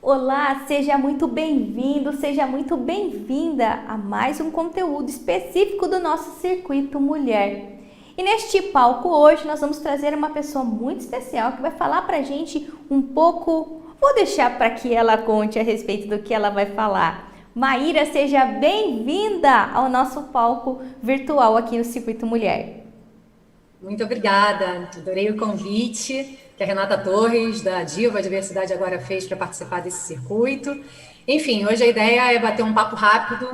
Olá, seja muito bem-vindo, seja muito bem-vinda a mais um conteúdo específico do nosso Circuito Mulher. E neste palco hoje nós vamos trazer uma pessoa muito especial que vai falar pra gente um pouco, vou deixar para que ela conte a respeito do que ela vai falar. Maíra, seja bem-vinda ao nosso palco virtual aqui no Circuito Mulher. Muito obrigada, adorei o convite que a Renata Torres, da Diva Diversidade Agora fez para participar desse circuito. Enfim, hoje a ideia é bater um papo rápido,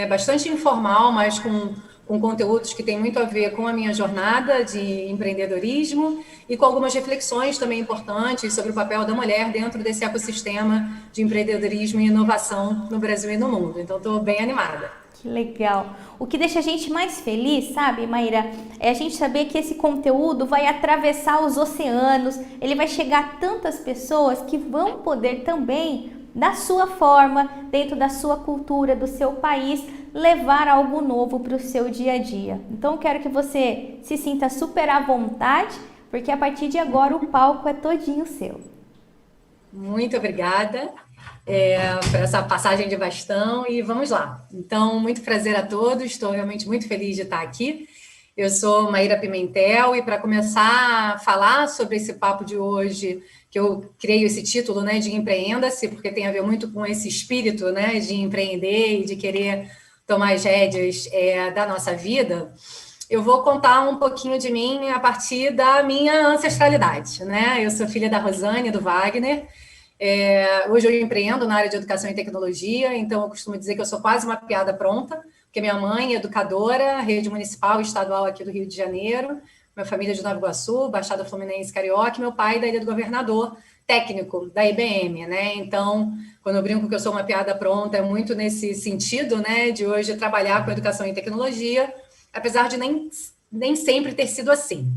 bastante informal, mas com conteúdos que têm muito a ver com a minha jornada de empreendedorismo e com algumas reflexões também importantes sobre o papel da mulher dentro desse ecossistema de empreendedorismo e inovação no Brasil e no mundo. Então, estou bem animada. Que legal! O que deixa a gente mais feliz, sabe, Maíra, é a gente saber que esse conteúdo vai atravessar os oceanos, ele vai chegar a tantas pessoas que vão poder também, da sua forma, dentro da sua cultura, do seu país, levar algo novo para o seu dia a dia. Então, eu quero que você se sinta super à vontade, porque a partir de agora o palco é todinho seu. Muito obrigada por essa passagem de bastão e vamos lá. Então, muito prazer a todos, estou realmente muito feliz de estar aqui. Eu sou Maíra Pimentel e para começar a falar sobre esse papo de hoje, que eu criei esse título, né, de Empreenda-se, porque tem a ver muito com esse espírito, né, de empreender e de querer tomar as rédeas da nossa vida. Eu vou contar um pouquinho de mim a partir da minha ancestralidade, né? Eu sou filha da Rosane e do Wagner. Hoje eu empreendo na área de educação e tecnologia, então eu costumo dizer que eu sou quase uma piada pronta, porque minha mãe é educadora, rede municipal e estadual aqui do Rio de Janeiro, minha família é de Nova Iguaçu, Baixada Fluminense, Carioca, e meu pai da Ilha do Governador, técnico da IBM, né? Então, quando eu brinco que eu sou uma piada pronta, é muito nesse sentido, né, de hoje trabalhar com educação e tecnologia, apesar de nem sempre ter sido assim.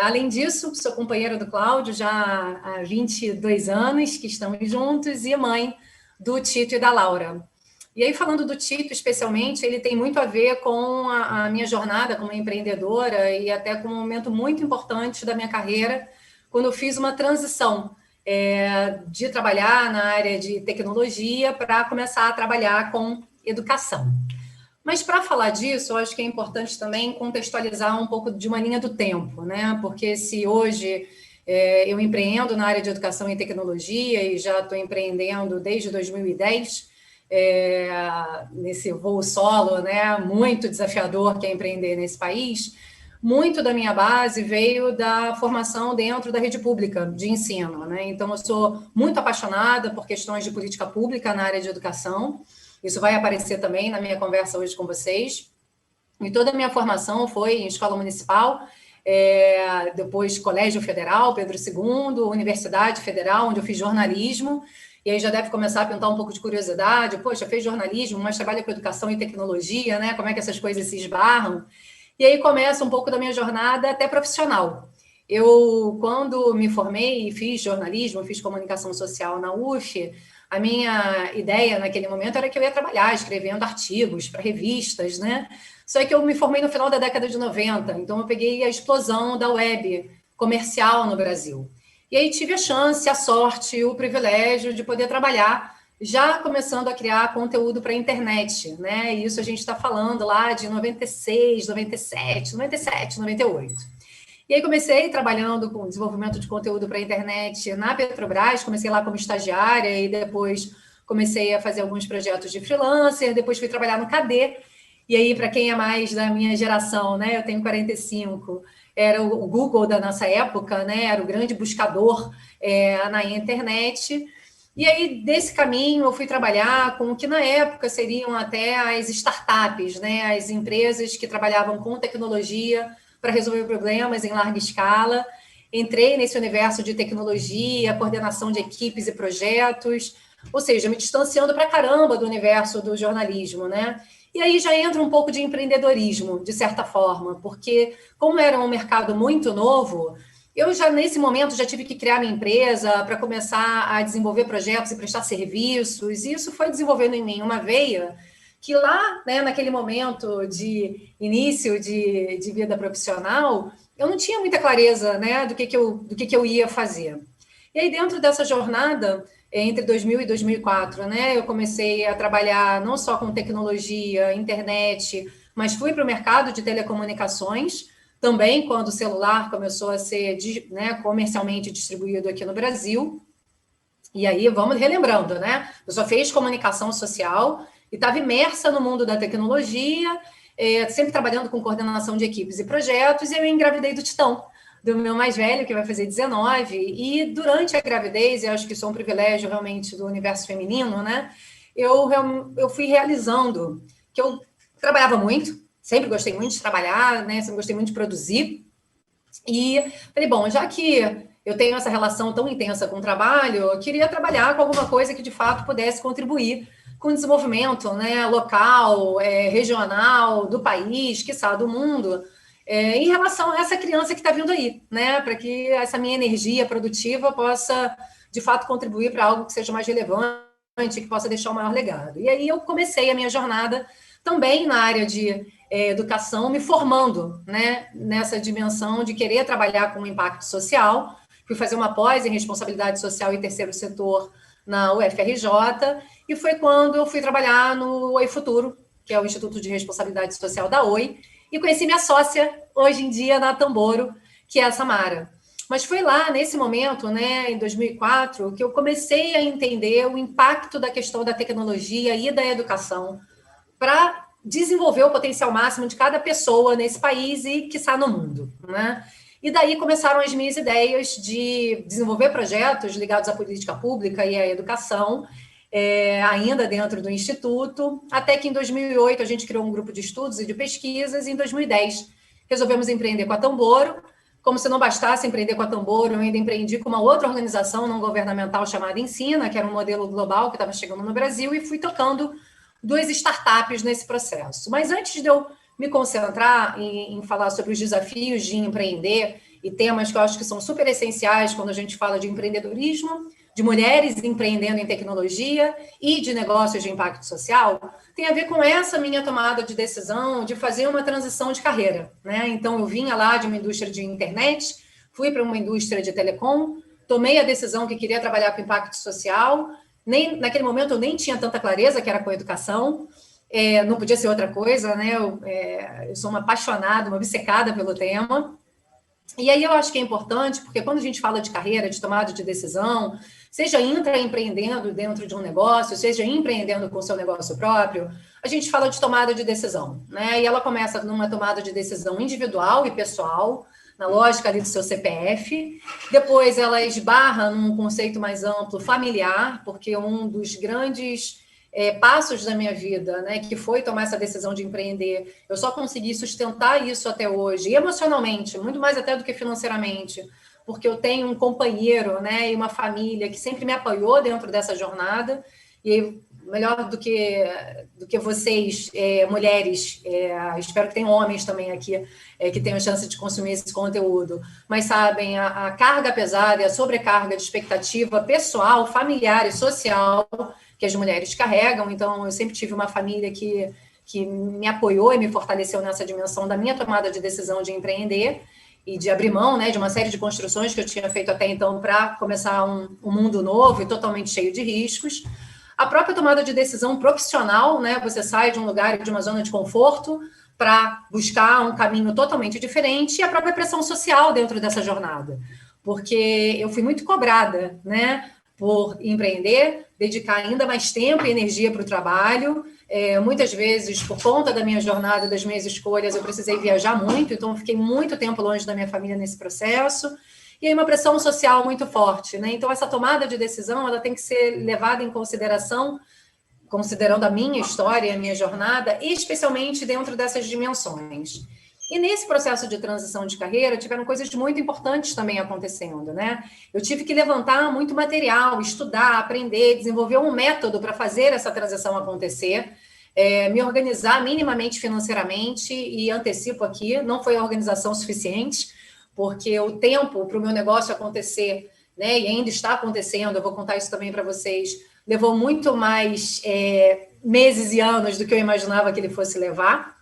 Além disso, sou companheira do Cláudio já há 22 anos, que estamos juntos, e mãe do Tito e da Laura. E aí, falando do Tito especialmente, ele tem muito a ver com a minha jornada como empreendedora e até com um momento muito importante da minha carreira, quando eu fiz uma transição de trabalhar na área de tecnologia para começar a trabalhar com educação. Mas para falar disso, eu acho que é importante também contextualizar um pouco de uma linha do tempo, né? Porque se hoje eu empreendo na área de educação e tecnologia e já estou empreendendo desde 2010, nesse voo solo, né? Muito desafiador que é empreender nesse país, muito da minha base veio da formação dentro da rede pública de ensino, né? Então, eu sou muito apaixonada por questões de política pública na área de educação. Isso vai aparecer também na minha conversa hoje com vocês. E toda a minha formação foi em escola municipal, depois Colégio Federal, Pedro II, Universidade Federal, onde eu fiz jornalismo. E aí já deve começar a pintar um pouco de curiosidade. Poxa, fez jornalismo, mas trabalha com educação e tecnologia, né? Como é que essas coisas se esbarram? E aí começa um pouco da minha jornada até profissional. Eu, quando me formei e fiz jornalismo, fiz comunicação social na UF, a minha ideia naquele momento era que eu ia trabalhar escrevendo artigos para revistas, né? Só que eu me formei no final da década de 90, então eu peguei a explosão da web comercial no Brasil. E aí tive a chance, a sorte, o privilégio de poder trabalhar já começando a criar conteúdo para a internet, né? E isso a gente está falando lá de 96, 97, 97, 98. E aí comecei trabalhando com desenvolvimento de conteúdo para a internet na Petrobras, comecei lá como estagiária e depois comecei a fazer alguns projetos de freelancer, depois fui trabalhar no KD. E aí, para quem é mais da minha geração, né, eu tenho 45, era o Google da nossa época, né, era o grande buscador na internet. E aí, desse caminho, eu fui trabalhar com o que na época seriam até as startups, né, as empresas que trabalhavam com tecnologia para resolver problemas em larga escala. Entrei nesse universo de tecnologia, coordenação de equipes e projetos, ou seja, me distanciando para caramba do universo do jornalismo, né? E aí já entra um pouco de empreendedorismo, de certa forma, porque como era um mercado muito novo, eu já nesse momento já tive que criar minha empresa para começar a desenvolver projetos e prestar serviços, e isso foi desenvolvendo em mim uma veia que lá, né, naquele momento de início de vida profissional, eu não tinha muita clareza, né, do que eu ia fazer. E aí, dentro dessa jornada, entre 2000 e 2004, né? Eu comecei a trabalhar não só com tecnologia, internet, mas fui para o mercado de telecomunicações, também quando o celular começou a ser, né, comercialmente distribuído aqui no Brasil. E aí, vamos relembrando, né? Eu só fiz comunicação social e estava imersa no mundo da tecnologia, sempre trabalhando com coordenação de equipes e projetos, e eu engravidei do Titão, do meu mais velho, que vai fazer 19, e durante a gravidez, eu acho que isso é um privilégio realmente do universo feminino, né? Eu fui realizando, que eu trabalhava muito, sempre gostei muito de trabalhar, né? Sempre gostei muito de produzir, e falei, bom, já que eu tenho essa relação tão intensa com o trabalho, eu queria trabalhar com alguma coisa que de fato pudesse contribuir com o desenvolvimento, né, local, regional, do país, quiçá do mundo, em relação a essa criança que está vindo aí, né, para que essa minha energia produtiva possa, de fato, contribuir para algo que seja mais relevante, que possa deixar um maior legado. E aí eu comecei a minha jornada também na área de educação, me formando, né, nessa dimensão de querer trabalhar com impacto social. Fui fazer uma pós em responsabilidade social e terceiro setor na UFRJ, e foi quando eu fui trabalhar no Oi Futuro, que é o Instituto de Responsabilidade Social da Oi, e conheci minha sócia, hoje em dia, na Tamboro, que é a Samara. Mas foi lá, nesse momento, né, em 2004, que eu comecei a entender o impacto da questão da tecnologia e da educação para desenvolver o potencial máximo de cada pessoa nesse país e, quiçá, no mundo, né? E daí começaram as minhas ideias de desenvolver projetos ligados à política pública e à educação, ainda dentro do Instituto, até que em 2008 a gente criou um grupo de estudos e de pesquisas, e em 2010 resolvemos empreender com a Tamboro. Como se não bastasse empreender com a Tamboro, eu ainda empreendi com uma outra organização não governamental chamada Ensina, que era um modelo global que estava chegando no Brasil, e fui tocando 2 startups nesse processo. Mas antes de eu me concentrar em falar sobre os desafios de empreender e temas que eu acho que são super essenciais quando a gente fala de empreendedorismo, de mulheres empreendendo em tecnologia e de negócios de impacto social, tem a ver com essa minha tomada de decisão de fazer uma transição de carreira, né? Então, eu vinha lá de uma indústria de internet, fui para uma indústria de telecom, tomei a decisão que queria trabalhar com impacto social. Naquele momento eu nem tinha tanta clareza que era com educação, não podia ser outra coisa, né? Eu sou uma apaixonada, uma obcecada pelo tema. E aí eu acho que é importante, porque quando a gente fala de carreira, de tomada de decisão, seja intraempreendendo dentro de um negócio, seja empreendendo com o seu negócio próprio, a gente fala de tomada de decisão, né? E ela começa numa tomada de decisão individual e pessoal, na lógica ali do seu CPF. Depois ela esbarra num conceito mais amplo, familiar, porque um dos grandes passos da minha vida, né, que foi tomar essa decisão de empreender, eu só consegui sustentar isso até hoje, emocionalmente, muito mais até do que financeiramente, porque eu tenho um companheiro, né, e uma família que sempre me apoiou dentro dessa jornada, e melhor do que vocês, mulheres, espero que tenham homens também aqui, que tenham chance de consumir esse conteúdo, mas sabem a carga pesada e a sobrecarga de expectativa pessoal, familiar e social que as mulheres carregam. Então, eu sempre tive uma família que me apoiou e me fortaleceu nessa dimensão da minha tomada de decisão de empreender e de abrir mão, né, de uma série de construções que eu tinha feito até então para começar um mundo novo e totalmente cheio de riscos. A própria tomada de decisão profissional, né, você sai de um lugar, de uma zona de conforto, para buscar um caminho totalmente diferente, e a própria pressão social dentro dessa jornada, porque eu fui muito cobrada, né, por empreender, dedicar ainda mais tempo e energia para o trabalho. Muitas vezes, por conta da minha jornada, das minhas escolhas, eu precisei viajar muito, então eu fiquei muito tempo longe da minha família nesse processo, e aí uma pressão social muito forte, né? Então, essa tomada de decisão, ela tem que ser levada em consideração, considerando a minha história, a minha jornada, especialmente dentro dessas dimensões. E nesse processo de transição de carreira, tiveram coisas muito importantes também acontecendo, né? Eu tive que levantar muito material, estudar, aprender, desenvolver um método para fazer essa transição acontecer, me organizar minimamente financeiramente, e antecipo aqui, não foi a organização suficiente, porque o tempo para o meu negócio acontecer, né, e ainda está acontecendo, eu vou contar isso também para vocês, levou muito mais meses e anos do que eu imaginava que ele fosse levar.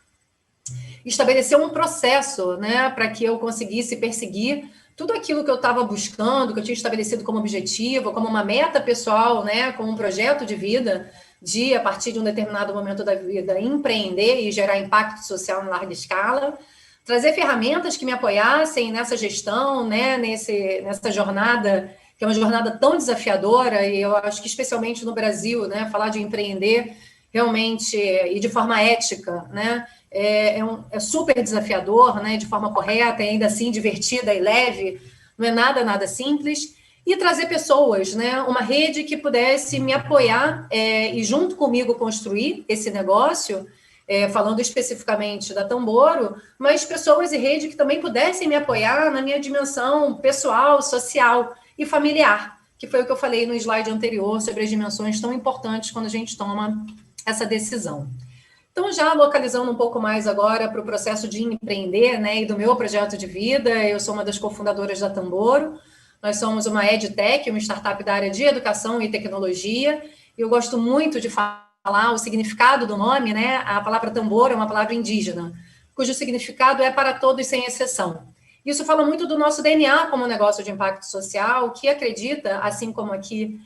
Estabeleceu um processo, né, para que eu conseguisse perseguir tudo aquilo que eu estava buscando, que eu tinha estabelecido como objetivo, como uma meta pessoal, né, como um projeto de vida, de, a partir de um determinado momento da vida, empreender e gerar impacto social em larga escala, trazer ferramentas que me apoiassem nessa gestão, né, nessa jornada, que é uma jornada tão desafiadora, e eu acho que especialmente no Brasil, né, falar de empreender realmente e de forma ética, né, é super desafiador, né, de forma correta, e ainda assim divertida e leve, não é nada simples, e trazer pessoas, né, uma rede que pudesse me apoiar e junto comigo construir esse negócio, falando especificamente da Tamboro, mas pessoas e rede que também pudessem me apoiar na minha dimensão pessoal, social e familiar, que foi o que eu falei no slide anterior sobre as dimensões tão importantes quando a gente toma essa decisão. Então, já localizando um pouco mais agora para o processo de empreender, né, e do meu projeto de vida, eu sou uma das cofundadoras da Tamboro. Nós somos uma EdTech, uma startup da área de educação e tecnologia, e eu gosto muito de falar o significado do nome, né? A palavra Tamboro é uma palavra indígena, cujo significado é para todos sem exceção. Isso fala muito do nosso DNA como negócio de impacto social, que acredita, assim como aqui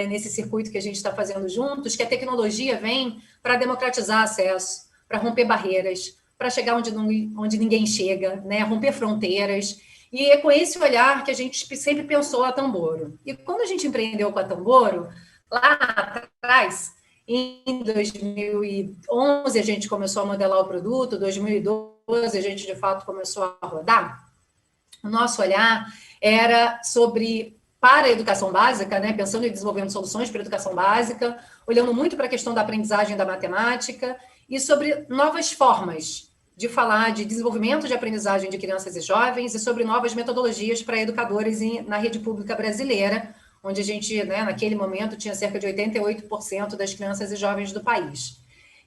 nesse circuito que a gente está fazendo juntos, que a tecnologia vem para democratizar acesso, para romper barreiras, para chegar onde ninguém chega, né? Romper fronteiras. E é com esse olhar que a gente sempre pensou a Tamboro. E quando a gente empreendeu com a Tamboro, lá atrás, em 2011, a gente começou a modelar o produto, 2012, a gente, de fato, começou a rodar. O nosso olhar era para a educação básica, né, pensando em desenvolvendo soluções para a educação básica, olhando muito para a questão da aprendizagem da matemática e sobre novas formas de falar de desenvolvimento de aprendizagem de crianças e jovens e sobre novas metodologias para educadores na rede pública brasileira, onde a gente, né, naquele momento, tinha cerca de 88% das crianças e jovens do país.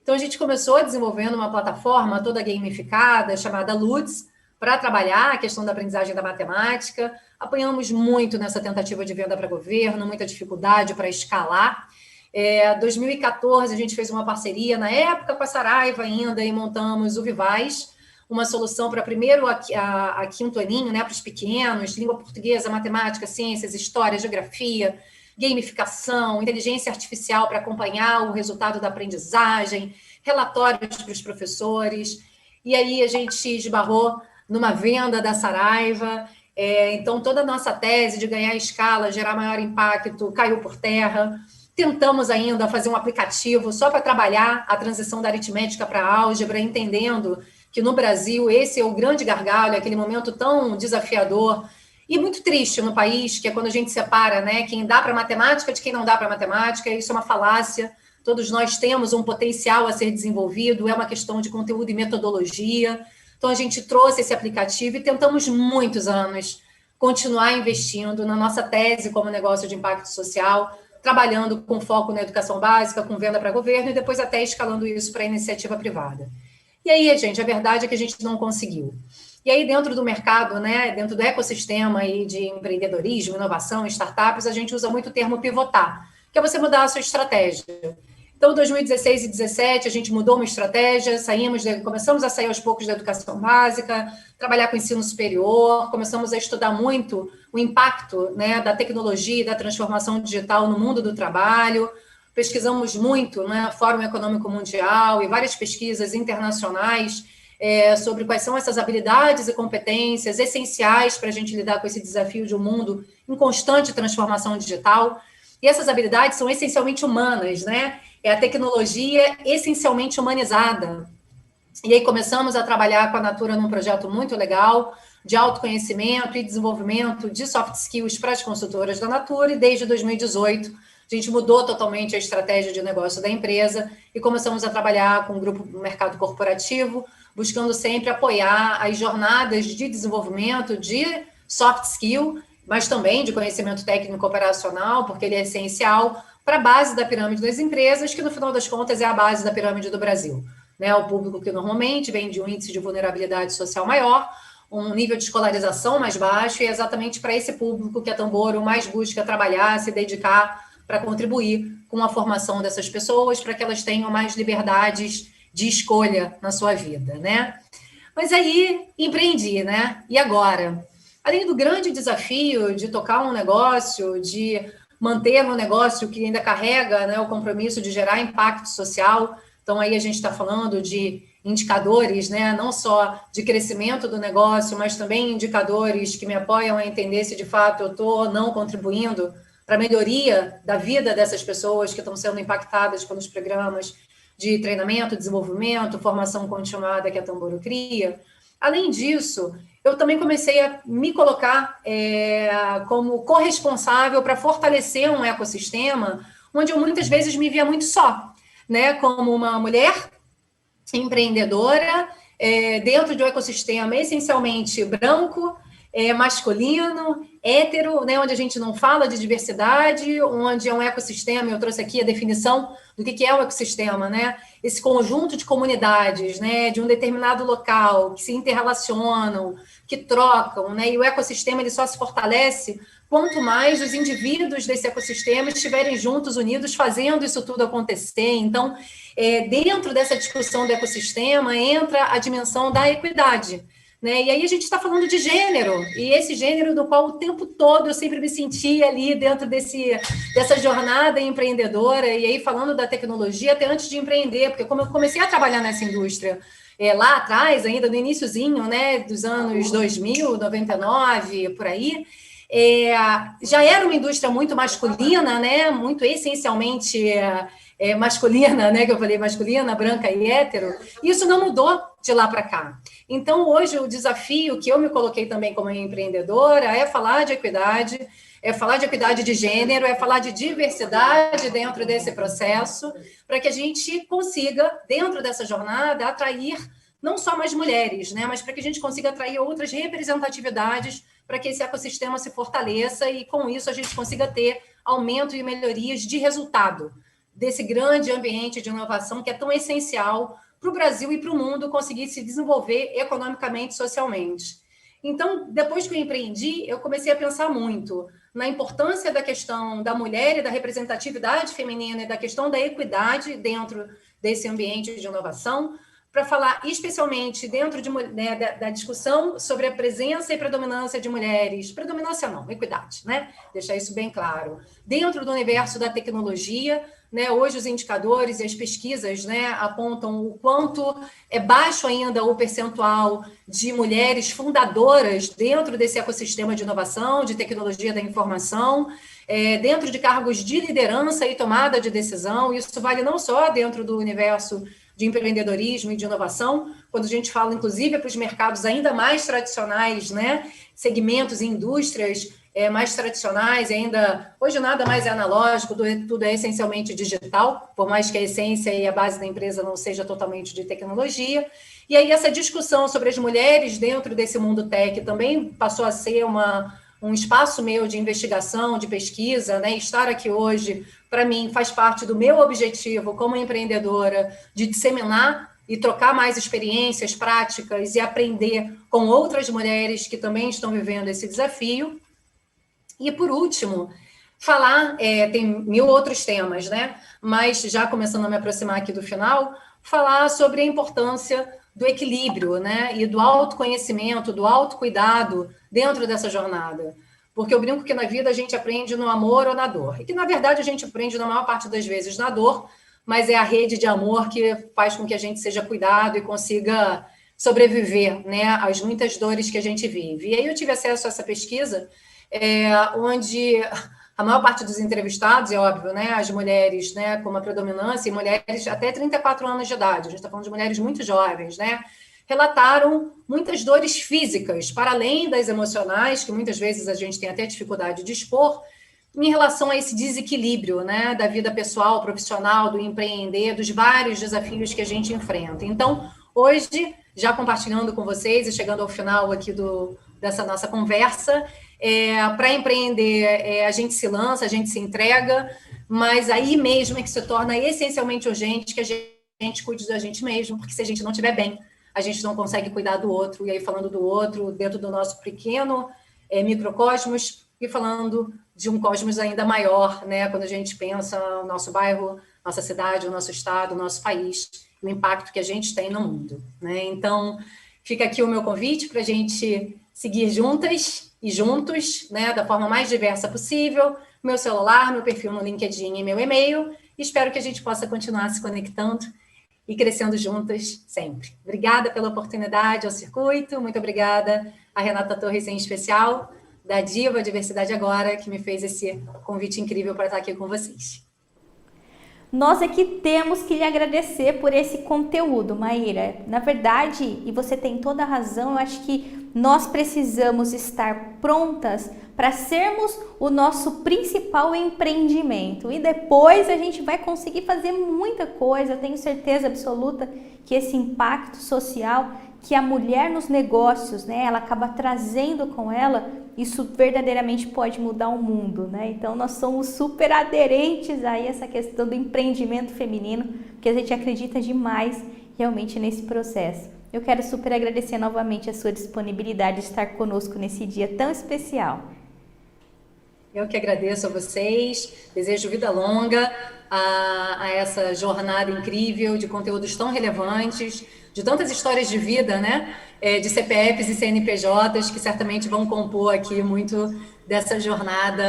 Então, a gente começou desenvolvendo uma plataforma toda gamificada, chamada LUDS, para trabalhar a questão da aprendizagem da matemática. Apanhamos muito nessa tentativa de venda para governo, muita dificuldade para escalar. Em 2014, a gente fez uma parceria, na época, com a Saraiva ainda, e montamos o Vivaz, uma solução para primeiro a quinto aninho, né, para os pequenos, língua portuguesa, matemática, ciências, história, geografia, gamificação, inteligência artificial para acompanhar o resultado da aprendizagem, relatórios para os professores. E aí a gente esbarrou numa venda da Saraiva, então toda a nossa tese de ganhar escala, gerar maior impacto, caiu por terra. Tentamos ainda fazer um aplicativo só para trabalhar a transição da aritmética para a álgebra, entendendo que no Brasil esse é o grande gargalo, aquele momento tão desafiador e muito triste no país, que é quando a gente separa, né, quem dá para matemática de quem não dá para matemática. Isso é uma falácia. Todos nós temos um potencial a ser desenvolvido, é uma questão de conteúdo e metodologia. Então, a gente trouxe esse aplicativo e tentamos muitos anos continuar investindo na nossa tese como negócio de impacto social, trabalhando com foco na educação básica, com venda para governo, e depois até escalando isso para a iniciativa privada. E aí, gente, a verdade é que a gente não conseguiu. E aí, dentro do mercado, né, dentro do ecossistema aí de empreendedorismo, inovação, startups, a gente usa muito o termo pivotar, que é você mudar a sua estratégia. Então, em 2016 e 2017, a gente mudou uma estratégia, começamos a sair aos poucos da educação básica, trabalhar com ensino superior, começamos a estudar muito o impacto, né, da tecnologia e da transformação digital no mundo do trabalho, pesquisamos muito, né, Fórum Econômico Mundial e várias pesquisas internacionais sobre quais são essas habilidades e competências essenciais para a gente lidar com esse desafio de um mundo em constante transformação digital. E essas habilidades são essencialmente humanas, né? É a tecnologia essencialmente humanizada. E aí começamos a trabalhar com a Natura num projeto muito legal de autoconhecimento e desenvolvimento de soft skills para as consultoras da Natura, e desde 2018 a gente mudou totalmente a estratégia de negócio da empresa e começamos a trabalhar com o grupo do mercado corporativo, buscando sempre apoiar as jornadas de desenvolvimento de soft skill, mas também de conhecimento técnico operacional, porque ele é essencial para a base da pirâmide das empresas, que no final das contas é a base da pirâmide do Brasil, né? O público que normalmente vem de um índice de vulnerabilidade social maior, um nível de escolarização mais baixo, e é exatamente para esse público que a Tamboro mais busca trabalhar, se dedicar para contribuir com a formação dessas pessoas, para que elas tenham mais liberdades de escolha na sua vida, né? Mas aí empreendi, né? E agora? além do grande desafio de tocar um negócio, de manter um negócio que ainda carrega, né, o compromisso de gerar impacto social. Então, aí a gente está falando de indicadores, né, não só de crescimento do negócio, mas também indicadores que me apoiam a entender se de fato eu estou ou não contribuindo para a melhoria da vida dessas pessoas que estão sendo impactadas pelos programas de treinamento, desenvolvimento, formação continuada que a Tamboro cria. Além disso, eu também comecei a me colocar como corresponsável para fortalecer um ecossistema onde eu muitas vezes me via muito só, né? Como uma mulher empreendedora dentro de um ecossistema essencialmente branco, masculino, hétero, né, onde a gente não fala de diversidade, onde é um ecossistema, eu trouxe aqui a definição do que é o ecossistema, né? Esse conjunto de comunidades, né, de um determinado local, que se interrelacionam, que trocam, né? E o ecossistema ele só se fortalece quanto mais os indivíduos desse ecossistema estiverem juntos, unidos, fazendo isso tudo acontecer. Então, dentro dessa discussão do ecossistema, entra a dimensão da equidade, né? E aí a gente está falando de gênero, e esse gênero do qual o tempo todo eu sempre me senti ali dentro dessa jornada empreendedora, e aí falando da tecnologia até antes de empreender, porque como eu comecei a trabalhar nessa indústria lá atrás, ainda no iniciozinho, né, dos anos 2000, 99, por aí, já era uma indústria muito masculina, né, muito essencialmente masculina, né, que eu falei masculina, branca e hétero, e isso não mudou de lá para cá. Então, hoje, o desafio que eu me coloquei também como empreendedora é falar de equidade, é falar de equidade de gênero, é falar de diversidade dentro desse processo, para que a gente consiga, dentro dessa jornada, atrair não só mais mulheres, né, mas para que a gente consiga atrair outras representatividades para que esse ecossistema se fortaleça e, com isso, a gente consiga ter aumento e melhorias de resultado desse grande ambiente de inovação que é tão essencial para o Brasil e para o mundo conseguir se desenvolver economicamente e socialmente. Então, depois que eu empreendi, eu comecei a pensar muito na importância da questão da mulher e da representatividade feminina e da questão da equidade dentro desse ambiente de inovação, para falar especialmente dentro da discussão sobre a presença e predominância de mulheres, predominância não, equidade, né? Deixar isso bem claro. Dentro do universo da tecnologia, né, hoje os indicadores e as pesquisas, né, apontam o quanto é baixo ainda o percentual de mulheres fundadoras dentro desse ecossistema de inovação, de tecnologia da informação, dentro de cargos de liderança e tomada de decisão. Isso vale não só dentro do universo de empreendedorismo e de inovação, quando a gente fala, inclusive, para os mercados ainda mais tradicionais, né, segmentos e indústrias mais tradicionais, e ainda hoje nada mais é analógico, tudo é essencialmente digital, por mais que a essência e a base da empresa não seja totalmente de tecnologia. E aí essa discussão sobre as mulheres dentro desse mundo tech também passou a ser um espaço meu de investigação, de pesquisa, né? Estar aqui hoje, para mim, faz parte do meu objetivo como empreendedora de disseminar e trocar mais experiências, práticas e aprender com outras mulheres que também estão vivendo esse desafio. E, por último, falar, tem mil outros temas, né? Mas, já começando a me aproximar aqui do final, falar sobre a importância do equilíbrio, né? E do autoconhecimento, do autocuidado dentro dessa jornada. Porque eu brinco que na vida a gente aprende no amor ou na dor. E que, na verdade, a gente aprende na maior parte das vezes na dor, mas é a rede de amor que faz com que a gente seja cuidado e consiga sobreviver, né, às muitas dores que a gente vive. E aí eu tive acesso a essa pesquisa, onde a maior parte dos entrevistados, é óbvio, né, as mulheres, né, com uma predominância, e mulheres até 34 anos de idade, a gente está falando de mulheres muito jovens, né, relataram muitas dores físicas, para além das emocionais, que muitas vezes a gente tem até dificuldade de expor, em relação a esse desequilíbrio, né, da vida pessoal, profissional, do empreender, dos vários desafios que a gente enfrenta. Então, hoje, já compartilhando com vocês e chegando ao final aqui dessa nossa conversa, para empreender, a gente se lança, a gente se entrega, mas aí mesmo é que se torna essencialmente urgente que a gente cuide da gente mesmo, porque se a gente não estiver bem, a gente não consegue cuidar do outro. E aí, falando do outro, dentro do nosso pequeno microcosmos, e falando de um cosmos ainda maior, né? Quando a gente pensa o nosso bairro, nossa cidade, o nosso estado, o nosso país, o impacto que a gente tem no mundo, né? Então, fica aqui o meu convite para a gente seguir juntas e juntos, né, da forma mais diversa possível, meu celular, meu perfil no LinkedIn e meu e-mail. Espero que a gente possa continuar se conectando e crescendo juntas sempre. Obrigada pela oportunidade ao Circuito, muito obrigada a Renata Torres, em especial, da Diva Diversidade Agora, que me fez esse convite incrível para estar aqui com vocês. Nós aqui temos que lhe agradecer por esse conteúdo, Maíra. Na verdade, e você tem toda a razão, eu acho que nós precisamos estar prontas para sermos o nosso principal empreendimento. E depois a gente vai conseguir fazer muita coisa, eu tenho certeza absoluta que esse impacto social que a mulher nos negócios, né, ela acaba trazendo com ela, isso verdadeiramente pode mudar o mundo, né? Então nós somos super aderentes a essa questão do empreendimento feminino, porque a gente acredita demais realmente nesse processo. Eu quero super agradecer novamente a sua disponibilidade de estar conosco nesse dia tão especial. Eu que agradeço a vocês, desejo vida longa a essa jornada incrível de conteúdos tão relevantes, de tantas histórias de vida, né? De CPFs e CNPJs que certamente vão compor aqui muito dessa jornada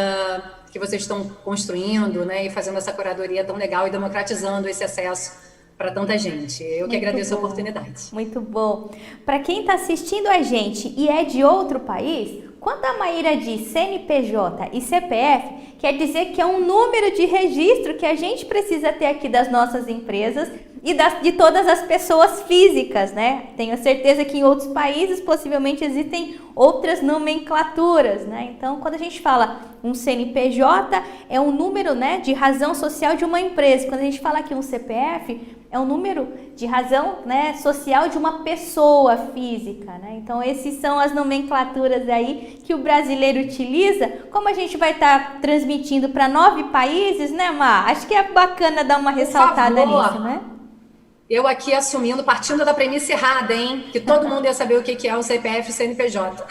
que vocês estão construindo, né? E fazendo essa curadoria tão legal e democratizando esse acesso para tanta gente. Eu que agradeço a oportunidade. Muito bom. Para quem está assistindo a gente e é de outro país, quando a Maíra diz CNPJ e CPF, quer dizer que é um número de registro que a gente precisa ter aqui das nossas empresas e de todas as pessoas físicas, né? Tenho certeza que em outros países possivelmente existem outras nomenclaturas, né? Então, quando a gente fala um CNPJ, é um número, né, de razão social de uma empresa. Quando a gente fala aqui um CPF, é um número de razão, né, social de uma pessoa física, né? Então, essas são as nomenclaturas aí que o brasileiro utiliza. Como a gente vai estar transmitindo para 9 países, né, Má? Acho que é bacana dar uma ressaltada nisso, né? Eu aqui assumindo, partindo da premissa errada, hein? Que todo mundo ia saber o que é o CPF e o CNPJ.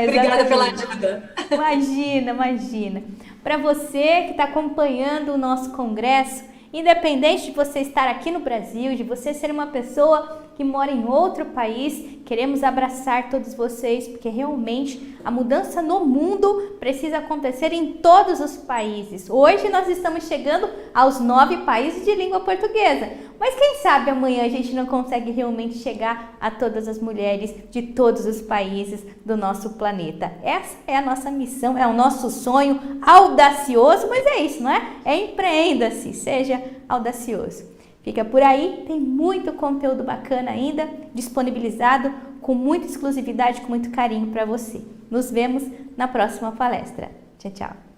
Obrigada pela ajuda. Imagina, imagina. Para você que está acompanhando o nosso congresso, independente de você estar aqui no Brasil, de você ser uma pessoa que mora em outro país, queremos abraçar todos vocês, porque realmente a mudança no mundo precisa acontecer em todos os países. Hoje nós estamos chegando aos 9 países de língua portuguesa, mas quem sabe amanhã a gente não consegue realmente chegar a todas as mulheres de todos os países do nosso planeta. Essa é a nossa missão, é o nosso sonho audacioso, mas é isso, não é? É empreenda-se, seja audacioso. Fica por aí, tem muito conteúdo bacana ainda, disponibilizado com muita exclusividade, com muito carinho para você. Nos vemos na próxima palestra. Tchau, tchau.